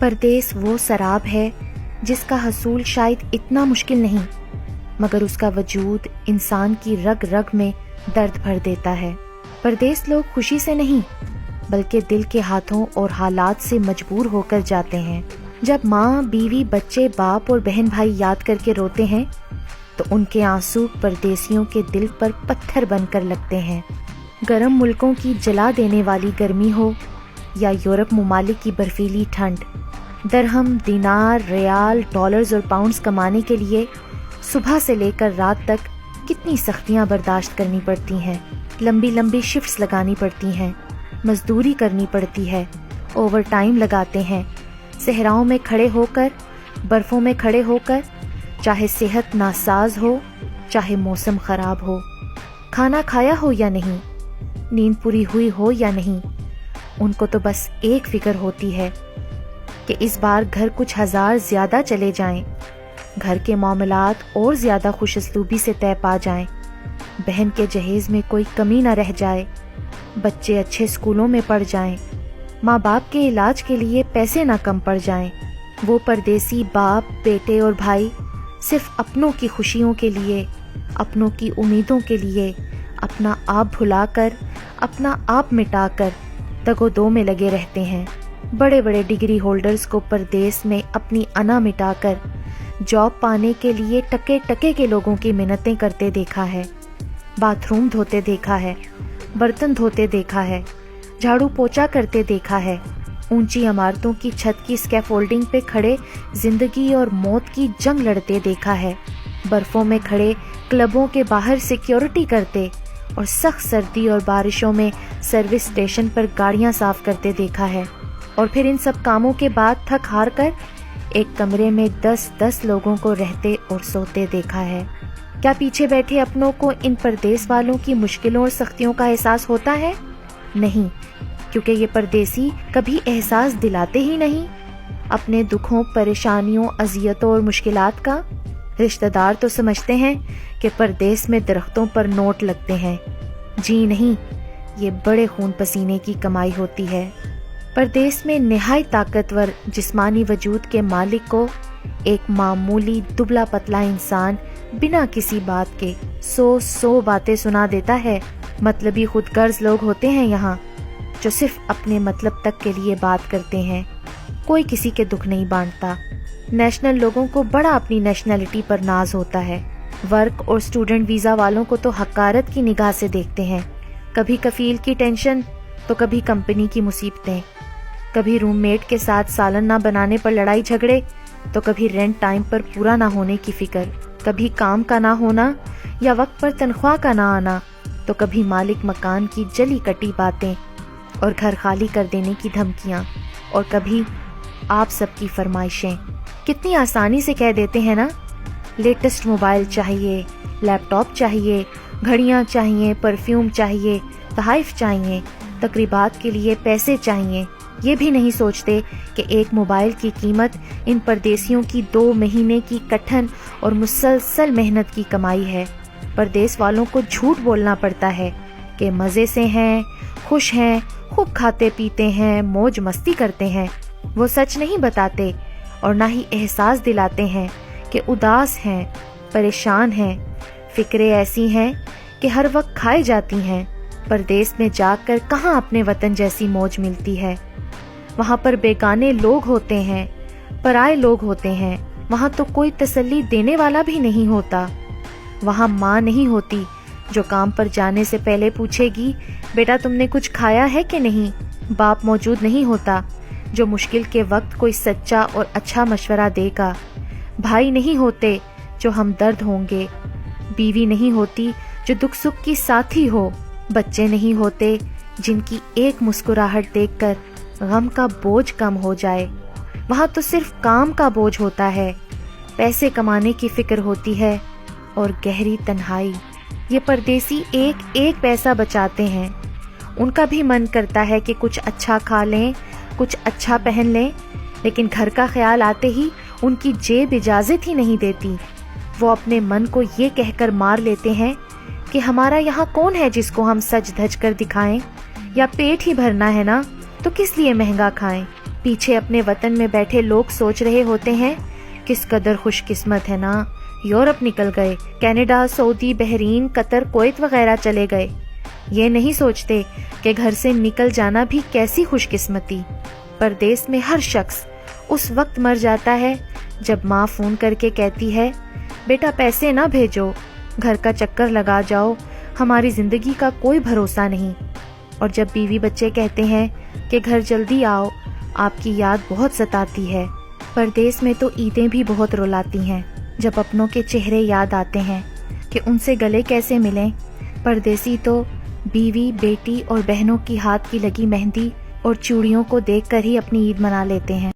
پردیس وہ سراب ہے جس کا حصول شاید اتنا مشکل نہیں، مگر اس کا وجود انسان کی رگ رگ میں درد بھر دیتا ہے۔ پردیس لوگ خوشی سے نہیں بلکہ دل کے ہاتھوں اور حالات سے مجبور ہو کر جاتے ہیں۔ جب ماں، بیوی، بچے، باپ اور بہن بھائی یاد کر کے روتے ہیں تو ان کے آنسو پردیسیوں کے دل پر پتھر بن کر لگتے ہیں۔ گرم ملکوں کی جلا دینے والی گرمی ہو یا یورپ ممالک کی برفیلی ٹھنڈ، درہم، دینار، ریال، ڈالرز اور پاؤنڈز کمانے کے لیے صبح سے لے کر رات تک کتنی سختیاں برداشت کرنی پڑتی ہیں۔ لمبی لمبی شفٹس لگانی پڑتی ہیں، مزدوری کرنی پڑتی ہے، اوور ٹائم لگاتے ہیں، صحراؤں میں کھڑے ہو کر، برفوں میں کھڑے ہو کر، چاہے صحت ناساز ہو، چاہے موسم خراب ہو، کھانا کھایا ہو یا نہیں، نیند پوری ہوئی ہو یا نہیں، ان کو تو بس ایک فکر ہوتی ہے کہ اس بار گھر کچھ ہزار زیادہ چلے جائیں، گھر کے معاملات اور زیادہ خوش اسلوبی سے طے پا جائیں، بہن کے جہیز میں کوئی کمی نہ رہ جائے، بچے اچھے اسکولوں میں پڑھ جائیں، ماں باپ کے علاج کے لیے پیسے نہ کم پڑ جائیں۔ وہ پردیسی باپ، بیٹے اور بھائی صرف اپنوں کی خوشیوں کے لیے، اپنوں کی امیدوں کے لیے اپنا آپ بھلا کر، اپنا آپ مٹا کر دگ و دو میں لگے رہتے ہیں۔ بڑے بڑے ڈگری ہولڈرز کو پردیس میں اپنی انا مٹا کر جاب پانے کے لیے ٹکے ٹکے کے لوگوں کی منتیں کرتے دیکھا ہے، باتھ روم دھوتے دیکھا ہے، برتن دھوتے دیکھا ہے، جھاڑو پوچا کرتے دیکھا ہے، اونچی عمارتوں کی چھت کی اسکیفولڈنگ پہ کھڑے زندگی اور موت کی جنگ لڑتے دیکھا ہے، برفوں میں کھڑے کلبوں کے باہر سیکیورٹی کرتے اور سخت سردی اور بارشوں میں سروس اسٹیشن پر گاڑیاں صاف کرتے دیکھا ہے، اور پھر ان سب کاموں کے بعد تھک ہار کر ایک کمرے میں 10 لوگوں کو رہتے اور سوتے دیکھا ہے۔ کیا پیچھے بیٹھے اپنوں کو ان پردیس والوں کی مشکلوں اور سختیوں کا احساس ہوتا ہے؟ نہیں، کیونکہ یہ پردیسی کبھی احساس دلاتے ہی نہیں اپنے دکھوں، پریشانیوں، اذیتوں اور مشکلات کا۔ رشتہ دار تو سمجھتے ہیں کہ پردیس میں درختوں پر نوٹ لگتے ہیں، جی نہیں، یہ بڑے خون پسینے کی کمائی ہوتی ہے۔ پردیس میں نہایت طاقتور جسمانی وجود کے مالک کو ایک معمولی دبلا پتلا انسان بنا کسی بات کے 100 باتیں سنا دیتا ہے۔ مطلبی خود غرض لوگ ہوتے ہیں یہاں، جو صرف اپنے مطلب تک کے لیے بات کرتے ہیں، کوئی کسی کے دکھ نہیں بانٹتا۔ نیشنل لوگوں کو بڑا اپنی نیشنلٹی پر ناز ہوتا ہے، ورک اور اسٹوڈنٹ ویزا والوں کو تو حقارت کی نگاہ سے دیکھتے ہیں، کبھی کفیل کی ٹینشن تو کبھی کمپنی کی مصیبتیں، کبھی روم میٹ کے ساتھ سالن نہ بنانے پر لڑائی جھگڑے تو کبھی رینٹ ٹائم پر پورا نہ ہونے کی فکر، کبھی کام کا نہ ہونا یا وقت پر تنخواہ کا نہ آنا، تو کبھی مالک مکان کی جلی کٹی باتیں اور گھر خالی کر دینے کی دھمکیاں، اور کبھی آپ سب کی فرمائشیں۔ کتنی آسانی سے کہہ دیتے ہیں نا، لیٹسٹ موبائل چاہیے، لیپ ٹاپ چاہیے، گھڑیاں چاہیے، پرفیوم چاہیے، تحائف چاہیے، تقریبات کے لیے پیسے چاہیے۔ یہ بھی نہیں سوچتے کہ ایک موبائل کی قیمت ان پردیسیوں کی 2 مہینے کی کٹھن اور مسلسل محنت کی کمائی ہے۔ پردیس والوں کو جھوٹ بولنا پڑتا ہے کہ مزے سے ہیں، خوش ہیں، خوب کھاتے پیتے ہیں، موج مستی کرتے ہیں۔ وہ سچ نہیں بتاتے اور نہ ہی احساس دلاتے ہیں کہ اداس ہیں، پریشان ہیں، فکریں ایسی ہیں کہ ہر وقت کھائی جاتی ہیں۔ پردیس میں جا کر کہاں اپنے وطن جیسی موج ملتی ہے؟ وہاں پر بیگانے لوگ ہوتے ہیں، پرائے لوگ ہوتے ہیں، وہاں تو کوئی تسلی دینے والا بھی نہیں ہوتا۔ وہاں ماں نہیں ہوتی جو کام پر جانے سے پہلے پوچھے گی بیٹا تم نے کچھ کھایا ہے کہ نہیں، باپ موجود نہیں ہوتا جو مشکل کے وقت کوئی سچا اور اچھا مشورہ دے گا، بھائی نہیں ہوتے جو ہمدرد ہوں گے، بیوی نہیں ہوتی جو دکھ سکھ کی ساتھی ہو، بچے نہیں ہوتے جن کی ایک مسکراہٹ دیکھ کر غم کا بوجھ کم ہو جائے۔ وہاں تو صرف کام کا بوجھ ہوتا ہے، پیسے کمانے کی فکر ہوتی ہے اور گہری تنہائی۔ یہ پردیسی ایک ایک پیسہ بچاتے ہیں، ان کا بھی من کرتا ہے کہ کچھ اچھا کھا لیں، کچھ اچھا پہن لیں، لیکن گھر کا خیال آتے ہی ان کی جیب اجازت ہی نہیں دیتی۔ وہ اپنے من کو یہ کہہ کر مار لیتے ہیں کہ ہمارا یہاں کون ہے جس کو ہم سج دھج کر دکھائیں، یا پیٹ ہی بھرنا ہے نا تو کس لیے مہنگا کھائیں۔ پیچھے اپنے وطن میں بیٹھے لوگ سوچ رہے ہوتے ہیں کس قدر خوش قسمت ہے نا، یورپ نکل گئے، کینیڈا، سعودی، بحرین، قطر، کویت وغیرہ چلے گئے۔ یہ نہیں سوچتے کہ گھر سے نکل جانا بھی کیسی خوش قسمتی۔ پردیس میں ہر شخص اس وقت مر جاتا ہے جب ماں فون کر کے کہتی ہے بیٹا پیسے نہ بھیجو، گھر کا چکر لگا جاؤ، ہماری زندگی کا کوئی بھروسہ نہیں۔ اور جب بیوی بچے کہتے ہیں کہ گھر جلدی آؤ، آپ کی یاد بہت ستاتی ہے۔ پردیس میں تو عیدیں بھی بہت رلاتی ہیں جب اپنوں کے چہرے یاد آتے ہیں کہ ان سے گلے کیسے ملیں۔ پردیسی تو بیوی، بیٹی اور بہنوں کی ہاتھ کی لگی مہندی اور چوڑیوں کو دیکھ کر ہی اپنی عید منا لیتے ہیں۔